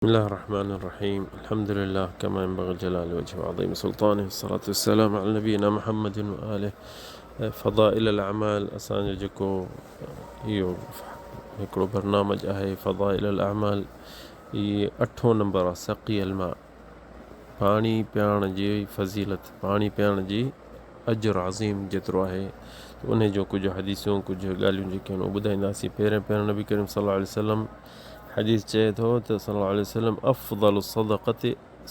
بسم الله الرحمن الرحيم الحمد لله كما ينبغي جلال وجهه وعظيم سلطانه والصلاة والسلام على نبينا محمد وآله فضائل الأعمال असांजो जेको इहो हिकिड़ो बरनामज आहे फ़ज़ाइल الأعمال इहे 8 नंबर आहे सक़ी अलमा पाणी पीअण जी फज़ीलत पाणी पीअण जी अजर अज़ीम जेतिरो आहे उन जो कुझु हदीसूं कुझु ॻाल्हियूं जेके आहिनि ॿुधाईंदासीं। पहिरियों नबी करीम सल्लल्लाहु अलैहि वसल्लम हदीस चए थो त सल्लल्लाहु अलैहि वसल्लम अफ़ज़ल सदक़त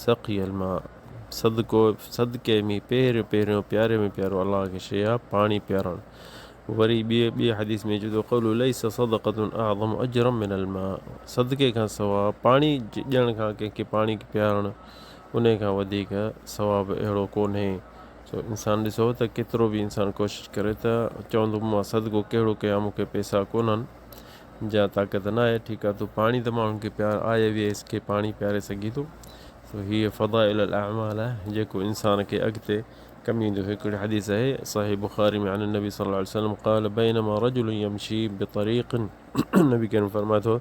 सक़ियल मां सदके में पहिरियों प्यारे में प्यारो अलाह खे शइ आहे पाणी पीआरणु। वरी ॿिए हदीस में चए थो क़ौलु लैस सदक़तुन अअज़म अजरम मिनल मां सदके खां सवाइ पाणी ॾियण खां कंहिंखे पाणी पीआरणु उन खां वधीक सवाबु अहिड़ो कोन्हे। सो इंसानु ॾिसो त केतिरो बि इंसानु कोशिशि करे त चवंदो मां सदको कहिड़ो कयां मूंखे पैसा कोन्हनि जा ताक़त न आहे, ठीकु आहे तूं पाणी त माण्हुनि खे आए वेस खे पाणी पीआरे सघी थो। सो हीअ फ़ज़ाइल अल-अअमाल आहे जेको इंसान खे अॻिते कमु ईंदो। हिकिड़ी हदीस आहे सहीह बुख़ारी में अन नबी सल्लल्लाहु अलैहि वसल्लम क़ाल बैनमा रजुलुन यमशी बितरीक़िन नबी करीम फरमाए थो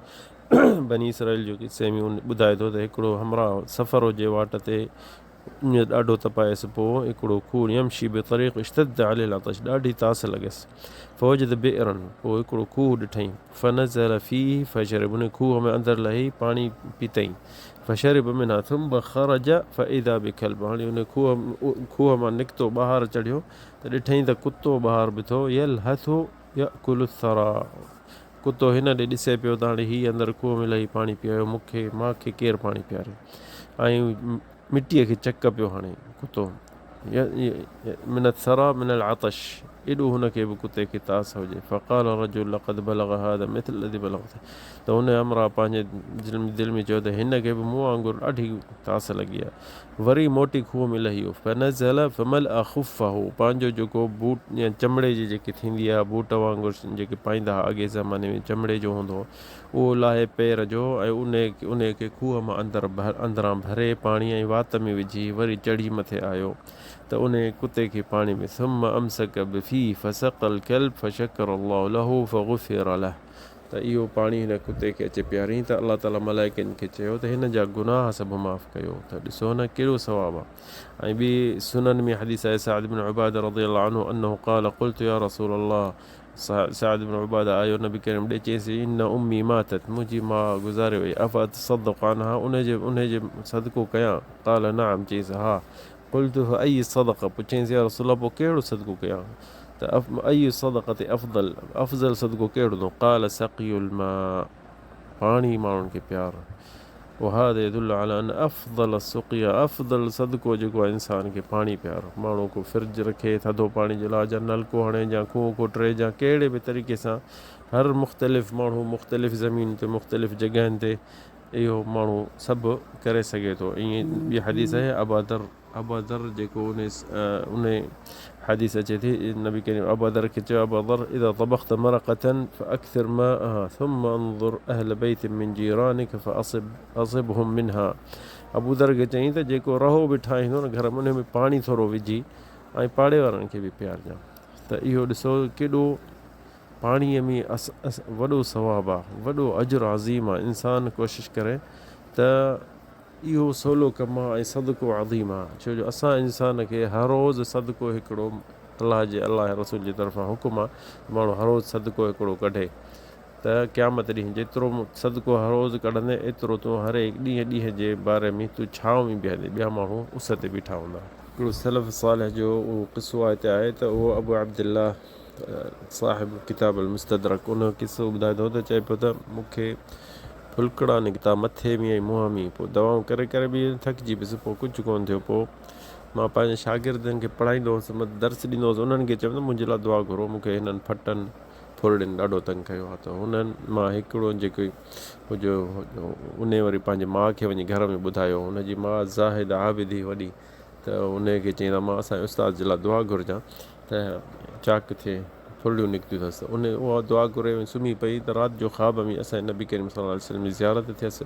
बनी इसराइल जो किसे में ॿुधाए थो त हिकिड़ो हमरा सफ़र हुजे वाट ते ॾाढो तपाएसि पोइ हिकिड़ो खूह यमशी बितरीक़ इश्तद अलैहिल अतश ॾाढी तास लॻियसि फ़ौजद बिअरन पोइ हिकिड़ो खूह ॾिठईं फनज़ल फ़ीह फशरब उन खूह में अंदरि लही पाणी पीतईं फशरब मिन्हा थुम्ब ख़रज फ़इदा बिकल्ब हाणे उन खूह मां निकितो ॿाहिरि चढ़ियो त ॾिठईं त कुतो ॿाहिरि बीठो यलहथु यअकुलु थरा कुतो हिन ॾे ॾिसे पियो त हाणे हीअ अंदरि खूह में लही पाणी पीआरियो मूंखे केरु पाणी पीआरे ऐं मिटीअ खे चक पियो हाणे कुतो मिनत सरा मिनल आतश एॾो हुनखे बि कुते खे तास हुजे फ़क़ाल रजुल लक़द बलग़ हादा मिथल लज़ी बलग़त त हुन अमरा पंहिंजे दिलि में चयो त हिन खे बि मूं वांगुरु ॾाढी तास लॻी आहे। वरी मोटी खूह में लही वियो फनज़ल फमल अख़ुफ़हू पंहिंजो जेको बूट या चमड़े जी जेकी थींदी आहे बूट वांगुरु जेके पाईंदा हुआ अॻे ज़माने में चमड़े जो हूंदो उहो लाहे पेर जो ऐं उन खे खूह मां अंदरां भरे पाणी ऐं वात में विझी वरी चढ़ी मथे आयो त उन कुते खे पाणी में सुम अमसक बिफ़ी फसक़ल कल्ब फशकर अल्लाहु लहू फग़ुफ़िर लह त इहो पाणी हिन कुते खे अचे पीआरियईं त अलाह ताला मलाइकनि खे चयो त हिन जा गुनाह सभु माफ़ु कयो त ॾिसो न कहिड़ो सवाबु आहे। ऐं ॿी सुनन में हदीस आहे सअद बिन उबादा रज़ियल्लाहु अन्हु अन्नहु क़ाल क़ुल्तु या रसूल अल्लाह सअद बिन उबादा आयो नबी करीम ॾे चयईंसि इन उम्मी मातत मुंहिंजी माउ गुज़ारे वई अफ़अतसद्दक़ु अन्हा उनजे सदको कयां क़ाल नअम चयईंसि हा क़ुल्तु फ़अय्यु सदक़ पोइ चयईंसि या रसूल पोइ कहिड़ो सदको कयां त अय्यु सदक़त अफ़ज़ल सदको कहिड़ो हूंदो क़ाल सक़युल मां पाणी माण्हुनि खे प्यार वहादे यदुल्लु अला अन अफ़ज़ल सुक़िया अफ़ज़ल सदको जेको आहे इंसान खे पाणी प्यार माण्हू को फ्रिज रखे थधो पाणी जे लाइ या नलको हणे या खूह को टे या कहिड़े बि तरीक़े सां हर मुख़्तलिफ़ माण्हू मुख़्तलिफ़ ज़मीन ते मुख़्तलिफ़ जॻहियुनि ते इहो माण्हू सभु करे सघे थो। ईअं ॿी हदीस आहे अबदर जेको उन हदीस अचे थी नबी करीम अबदर खे चयो अबदर इज़ा तबख़्त मरक़तन फ़अक्सिर माअहा थुम्म अंज़ुर अहल बैत मिन जीरानिक फ़असिबहुम मिनहा अबूदर खे चयईं त जेको रहो बि ठाहींदो न घर में उन में पाणी थोरो विझी ऐं पाड़े वारनि खे बि प्यारजांइ त इहो ॾिसो केॾो पाणीअ में वॾो सवाबु आहे वॾो अजर अज़ीम आहे। इंसानु कोशिशि करे त इहो सवलो कमु आहे ऐं सदको अज़ीम आहे छो जो असां इंसान खे हर रोज़ु सदको हिकिड़ो अलाह रसूल जी तरफ़ां हुकुम आहे माण्हू हर रोज़ु सदको हिकिड़ो कढे त क़यामत ॾींहुं जेतिरो सदको हर रोज़ु कढंदे एतिरो तूं हर ॾींहं जे बारे में तूं छांव में बीहंदे ॿिया माण्हू उस ते बीठा हूंदा। हिकिड़ो सलफ़ सालिह जो उहो क़िसो आहे हिते आहे त उहो अबू अब्दुल्लाह साहिब किताब अल मुस्तदरक उन क़िसो ॿुधाए थो त चए पियो त मूंखे फुलकड़ा निकिता मथे में ऐं मुंहं में पोइ दवाऊं करे करे बि थकिजी पियुसि पोइ कुझु कोन्ह थियो पोइ मां पंहिंजे शागिर्दनि खे पढ़ाईंदो हुउसि दर्स ॾींदो हुउसि उन्हनि खे चवंदो मुंहिंजे लाइ दुआ घुरो मूंखे हिननि फटनि फुरड़ियुनि ॾाढो तंग कयो आहे त हुननि मां हिकिड़ो जेको हुजो उन वरी पंहिंजे माउ खे वञी घर में ॿुधायो हुनजी माउ ज़ाहिद आबिदी वॾी त उनखे चई त मां असांजे उस्ताद जे लाइ दुआ घुरिजां त चाक थिए फुरड़ियूं निकितियूं अथसि उहा दुआ घुरे सुम्ही पई त राति जो ख़्वाब में असांजे नबी करीम सल्लल्लाहु अलैहि वसल्लम जी ज़ियारत थियसि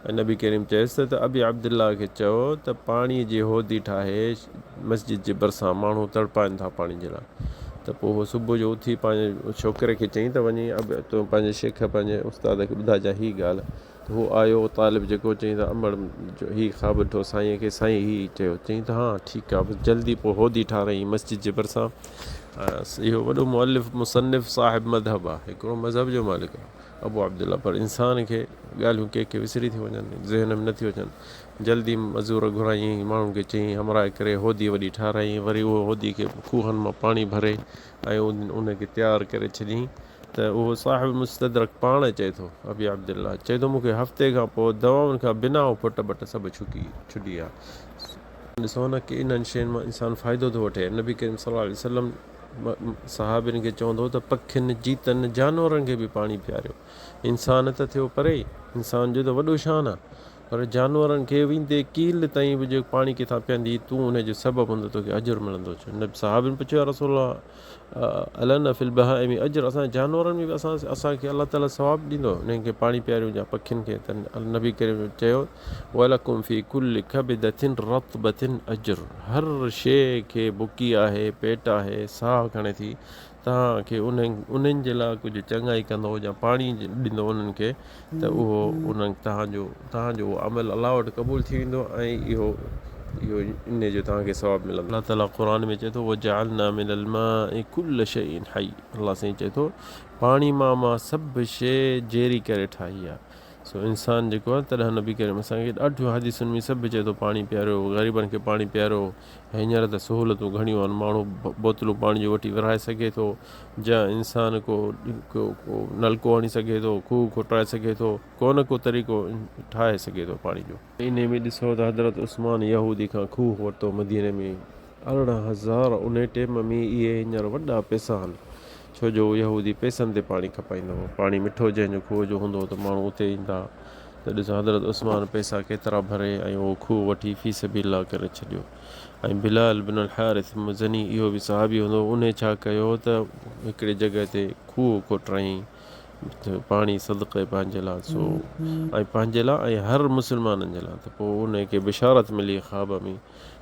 ऐं नबी करीम चयसि त अबी अब्दुल्ला खे चयो त पाणीअ जी होदी ठाहे मस्जिद जे भरिसां माण्हू तड़पाइनि था पाणी जे लाइ त पोइ उहो सुबुह जो उथी पंहिंजे छोकिरे खे चयईं त वञी तूं पंहिंजे शेख पंहिंजे उस्ताद खे ॿुधाइजांइ हीअ ॻाल्हि त हू आयो तालिब जेको चई त अमड़ जो ही ख़्वाबु ॾिठो साईं खे, साईं ही चयो, चई त हा ठीकु आहे, बसि जल्दी पोइ होदी ठाराई मस्जिद जे भरिसां। इहो वॾो मुअल्लिफ़ मुसनिफ़ साहिब मज़हब आहे, हिकिड़ो मज़हब जो मालिक आहे अबू अब्दुल्ला, पर इंसान खे ॻाल्हियूं के विसरी थी वञनि, ज़हन में नथी अचनि। जल्दी मज़ूर घुराईं, माण्हुनि खे चई हमराए करे होदी वॾी ठाराई, वरी उहो होदी खे खूहनि मां पाणी भरे ऐं उनखे तयारु करे छॾियईं। त उहो साहिब मुस्तदरक पाण चए थो, अबी अब्दुल्ला चए थो मूंखे हफ़्ते खां पोइ दवाउनि खां बिना फुट बट सभु छुटी आहे। ॾिसो न की इन्हनि शयुनि मां इंसानु फ़ाइदो थो वठे। नबी करीम सल्लल्लाहु अलैहि वसल्लम सहाबियुनि खे चवंदो त पखियुनि जीतनि जानवरनि खे बि पाणी पीआरियो। इंसान त थियो परे, इंसान जो त वॾो शान आहे, पर जानवरनि खे वेंदे कील ताईं बि जेको पाणी किथां पीअंदी तूं उनजो सबबु हूंदो, तोखे अजुरु मिलंदो। साहिबनि पुछियो रसूल अलन फिल बहाइमी अजुरु, असांजे जानवरनि में बि असांखे अलाह ताला सवाबु ॾींदो उन्हनि खे पाणी पीआरियूं या पखियुनि खे? त नबी करीम चयो वलकुम फी कुल्लि कबदतिन रतबतिन अजुर, हर शइ खे बुकी आहे, पेट आहे, साह खणे थी, तव्हांखे उन्हनि जे लाइ कुझु चङाई कंदो या पाणी ॾींदो उन्हनि खे, त उहो उन्हनि तव्हांजो अमल अलाह वटि क़बूल थी वेंदो ऐं इहो इन जो तव्हांखे सवाबु मिलंदो। अलाह ताला क़ुर में चए थो वजअलना मिनल माइ कुल्ल शैइन हई, अलाह साईं चए थो पाणी मां सभु शइ जेरी करे ठाही आहे। सो इंसानु जेको आहे, तॾहिं नबी करीम असांखे ॾाढियूं हदीसुनि में सभु चए थो पाणी पीआरियो, ग़रीबनि खे पाणी पीआरियो। हींअर त सहूलियतूं घणियूं आहिनि, माण्हू बोतलूं पाणी जूं वठी विरहाए सघे थो, जा इंसानु को नलको हणी सघे थो, खूह खुटाए सघे थो, को न को तरीक़ो ठाहे सघे थो पाणी जो। इन में ॾिसो त हज़रत उस्मान यहूदी खां खूह वरितो मदीने में 18,000, उन टाइम में इहे हींअर वॾा पैसा आहिनि, छो जो यहूदी पैसनि ते पाणी खपाईंदो हो। पाणी मिठो जंहिंजो खूह जो हूंदो त माण्हू उते ईंदा, त ॾिसो हज़रत उस्मान पैसा केतिरा भरे ऐं उहो खूह वठी फी सबीलिल्लाह करे छॾियो। ऐं बिलाल बिन अल हारिस मुज़नी, इहो बि सहाबी हूंदो, उन छा कयो त हिकिड़े जॻह ते खूह खोटाईं पाणी सदक़े पंहिंजे लाइ, सो ऐं पंहिंजे लाइ ऐं हर मुस्लमाननि जे लाइ। त पोइ उनखे बिशारत मिली ख़्वाब में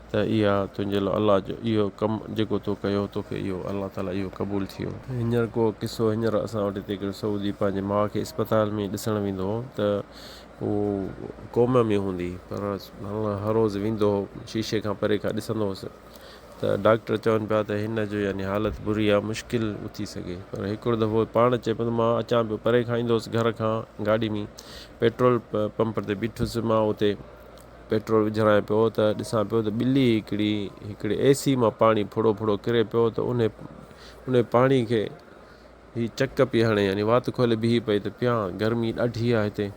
त इहा तुंहिंजे लाइ अलाह जो इहो कमु जेको तो कयो, तोखे इहो अलाह ताला इहो क़बूलु थियो। हींअर को किसो, हींअर असां वटि हिते हिकिड़ो सऊदी पंहिंजे माउ खे इस्पताल में ॾिसणु वेंदो हो, त उहो क़ौम में हूंदी, पर हर रोज़ु वेंदो हो, शीशे खां परे खां ॾिसंदो हुउसि, त डॉक्टर चवनि पिया त हिन जो यानी हालत बुरी आहे, मुश्किल थी सघे। पर हिकिड़ो दफ़ो पाण चए पियो मां अचां पियो परे खां ईंदुसि घर खां गाॾी में, पेट्रोल पंप ते बीठुसि मां, उते पेट्रोल विझाए पियो त ॾिसां पियो त ॿिली हिकिड़े एसी मां पाणी फुड़ो फुड़ो किरे पियो, त उन पाणी खे हीअ चक पई हणे, यानी वात खोले बीही पई त पिया, गर्मी ॾाढी आहे हिते।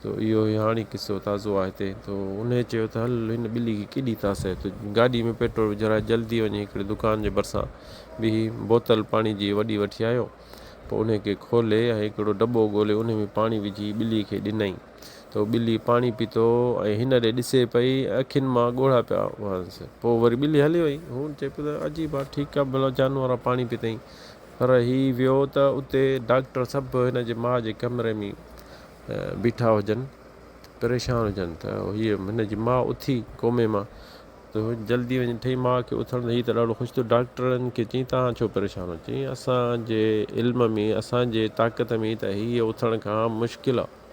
त इहो हाणे किसो ताज़ो आहे हिते। त उन चयो त हल हिन ॿिली खे केॾी तास आहे, त गाॾी में पेट्रोल विझाए जल्दी वञी हिकिड़े दुकान जे भरिसां बीही बोतल पाणी जी वॾी वठी आयो, पोइ उनखे खोले ऐं हिकिड़ो दॿो ॻोल्हे उन में पाणी विझी ॿिली खे ॾिनई, त ॿिली पाणी पीतो ऐं हिन ॾे ॾिसे पई, अखियुनि मां ॻोढ़ा पिया वहसि। पोइ वरी ॿिली हली वई। हू चए पियो त अजीब आहे, ठीकु आहे भला जानवर आहे पाणी पीतई, पर हीअ वियो त उते डॉक्टर सभु हिन जे माउ जे कमरे में बीठा हुजनि, परेशान हुजनि, त हीअ हिन जी माउ उथी कोमे मां, त जल्दी वञी ठही माउ खे उथण, हीअ त ॾाढो ख़ुशि थियो। डॉक्टरनि खे चई तव्हां छो परेशान हो? चई असांजे इल्म में, असांजे ताक़त में त हीअ उथण खां मुश्किल आहे,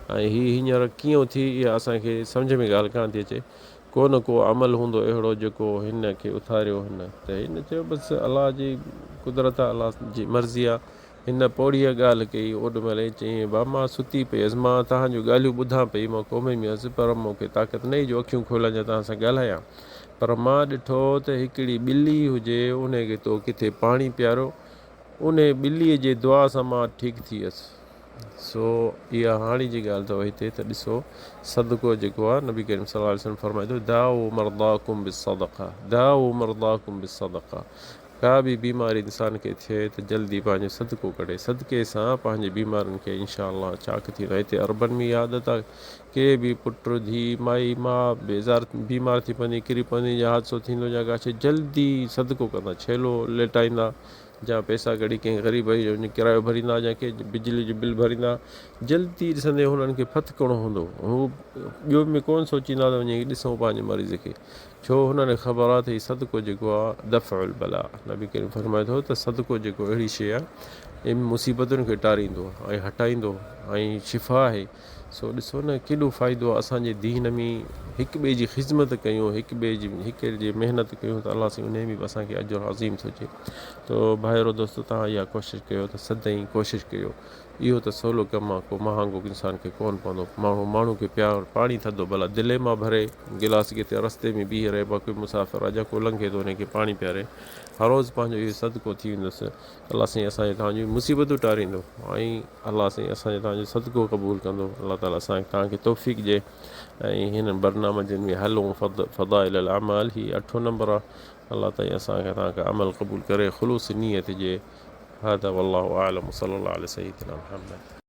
ऐं हींअर कीअं उथी इहा असांखे सम्झ में ॻाल्हि कोन थी अचे, को न को अमल हूंदो अहिड़ो जेको हिन खे उथारियो। त हिन चयो बसि अलाह जी कुदरत आहे, अलाह जी मर्ज़ी आहे। हिन पोड़ीअ ॻाल्हि कई, ओॾीमहिल चई बा मां सुती पई हुअसि, मां तव्हांजूं ॻाल्हियूं ॿुधां पई, मां क़ौमे में हुअसि, पर मूंखे ताक़त न हुई जो अखियूं खोलां या तव्हां सां ॻाल्हायां, पर मां ॾिठो त हिकिड़ी ॿिली हुजे, उनखे तो किथे पाणी पीआरो, उन ॿिलीअ जे दुआ सां मां ठीकु थी वियसि। सो इहा हाणे जी ॻाल्हि अथव हिते। त ॾिसो सदको जेको आहे, नबी करीम सल्लल्लाहु अलैहि वसल्लम फरमाए थो दाऊ मरदाकुम बिस्सदक़ा, दाऊ मरदाकुम बिस्सदक़ा, का बि बीमारी इंसान खे थिए त जल्दी पंहिंजो सदको कढे, सदके सां पंहिंजे बीमारनि खे इंशा अल्लाह चाक थींदो। हिते अरबन में इहा आदत आहे, के बि पुटु धीउ माई माउ बीमार थी पवंदी, किरी पवंदी, या हादसो थींदो, या काशे जल्दी सदको कंदा, छेलो लेटाईंदा, जा पैसा कढी कंहिं ग़रीब जो किरायो भरींदा, या कंहिं बिजली जो बिल भरींदा, जल्दी ॾिसंदे हुननि खे फतकणो हूंदो, हू ॿियो बि कोन सोचींदा त वञी ॾिसूं पंहिंजे मरीज़ खे, छो हुननि ख़बर आहे त हीउ सदको जेको आहे दफ़उल बला, नबी करीम फरमाए थो त सदको जेको अहिड़ी शइ आहे, इन मुसीबतुनि खे टारींदो ऐं हटाईंदो ऐं शिफ़ा आहे। सो ॾिसो न केॾो फ़ाइदो आहे असांजे दीन में हिक ॿिए जी ख़िदमत कयूं, हिक ॿिए जी महिनत कयूं त अलाह साईं उन में बि असांखे अजुर अज़ीम थिए। तो भाइरो दोस्तो तव्हां इहा कोशिशि कयो त सदाईं कोशिशि कयो, इहो त सवलो कमु आहे, को महांगो इंसान खे कोन्ह पवंदो। माण्हू खे प्यार पाणी थधो भला दिले मां भरे गिलास किथे रस्ते में बीह रहे कोई मुसाफ़िर आहे जेको लंघे थो उनखे पाणी पियारे, हर रोज़ु पंहिंजो इहो सदको थी वेंदुसि। अलाह साईं असांजे तव्हांजी मुसीबतूं टारींदो ऐं अलाह साईं असांजे तव्हांजो सदको क़बूल कंदो। अलाह ताला असांखे तव्हांखे तौफ़ीक़ ॾिए ऐं हिन बरनामे जिन में हलूं फ़दाइल अमाल ही 8 नंबर आहे। अलाह ताईं असांखे तव्हांखे अमल क़बूल करे ख़ुलूस नियत जे। هذا والله أعلم وصلى الله على سيدنا محمد.